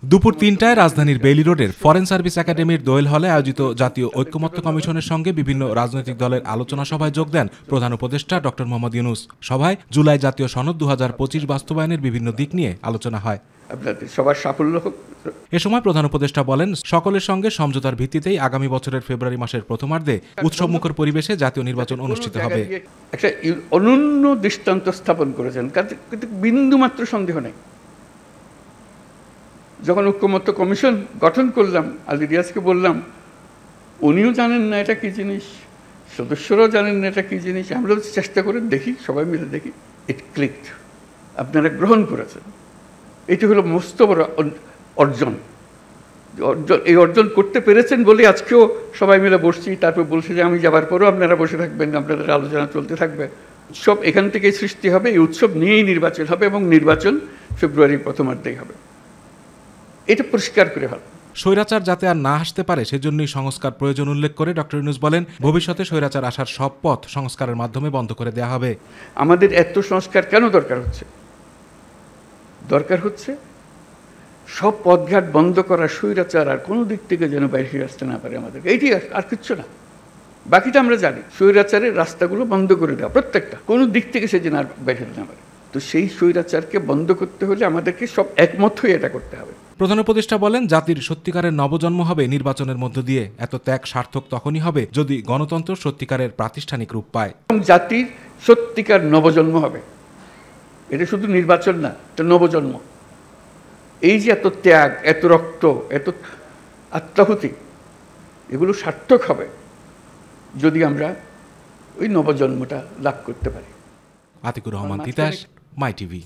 দুপুর ৩টায় রাজধানীর বেইলি রোডের ফরেন সার্ভিস একাডেমির দোয়েল হলে আয়োজিত জাতীয় ঐকমত্য কমিশনের সঙ্গে বিভিন্ন রাজনৈতিক দলের আলোচনা সভায় যোগ দেন প্রধান উপদেষ্টা ড. মোহাম্মদ ইউনূস। সভায় জুলাই জাতীয় সনদ ২০২৫ বাস্তবায়নের বিভিন্ন দিক নিয়ে আলোচনা হয়। সবার সাফল্য হোক। এ সময় প্রধান উপদেষ্টা বলেন, সকলের সঙ্গে সমঝোতার ভিত্তিতেই আগামী বছরের ফেব্রুয়ারি মাসের প্রথমার্ধে উৎসবমুখর পরিবেশে জাতীয় নির্বাচন অনুষ্ঠিত হবে। একটা অনন্য দৃষ্টান্ত স্থাপন করেছেন, কিন্তু বিন্দুমাত্র সন্দেহ নেই। যখন ঐকমত্য কমিশন গঠন করলাম, আলী রিয়াজকে বললাম, উনিও জানেন না এটা কি জিনিস, সদস্যরাও জানেন না এটা কি জিনিস। আমরা চেষ্টা করে দেখি, সবাই মিলে দেখি, ইট ক্লিকড। আপনারা গ্রহণ করেছেন। এটি হলো মস্ত বড় অর্জন। এই অর্জন করতে পেরেছেন বলে আজকেও সবাই মিলে বসছি। তারপর বলছি যে আমি যাবার পরও আপনারা বসে থাকবেন, আপনাদের আলোচনা চলতে থাকবে। উৎসব এখান থেকেই সৃষ্টি হবে। এই উৎসব নিয়েই নির্বাচন হবে এবং নির্বাচন ফেব্রুয়ারির প্রথমার্ধেই হবে। এটা পরিষ্কার করে ভালো। স্বৈরাচার যাতে আর না আসতে পারে সেজন্যই সংস্কার প্রয়োজন উল্লেখ করে ড. ইউনূস বলেন, ভবিষ্যতে স্বৈরাচার আসার সব পথ সংস্কারের মাধ্যমে বন্ধ করে দেওয়া হবে। আমাদের এত সংস্কার কেন দরকার হচ্ছে? দরকার হচ্ছে সব পথঘাট বন্ধ করা, স্বৈরাচার আর কোনো দিক থেকে যেন বাইরে আসতে না পারে আমাদের। এইটি আর কিচ্ছু না, বাকিটা আমরা জানি। স্বৈরাচারের রাস্তাগুলো বন্ধ করে দেওয়া, প্রত্যেকটা, কোনো দিক থেকে সে যেন আর বাইরে না পারে। তো সেই স্বৈরাচারকে বন্ধ করতে হলে আমাদেরকে সব একমত হয়ে এটা করতে হবে। প্রধান উপদেষ্টা বলেন, জাতির সত্যিকারের নবজন্ম হবে নির্বাচনের মধ্য দিয়ে। এত ত্যাগ সার্থক তখনই হবে যদি গণতন্ত্র সত্যিকারের প্রাতিষ্ঠানিক রূপ পায়। এবং জাতির সত্যিকার নবজন্ম হবে। এটা শুধু নির্বাচন না, এটা নবজন্ম। এই যে এত ত্যাগ, এত রক্ত, এত আত্মাহুতি, এগুলো সার্থক হবে যদি আমরা ওই নবজন্মটা লাভ করতে পারি। আতিকুর রহমান তিতাস, মাই টিভি।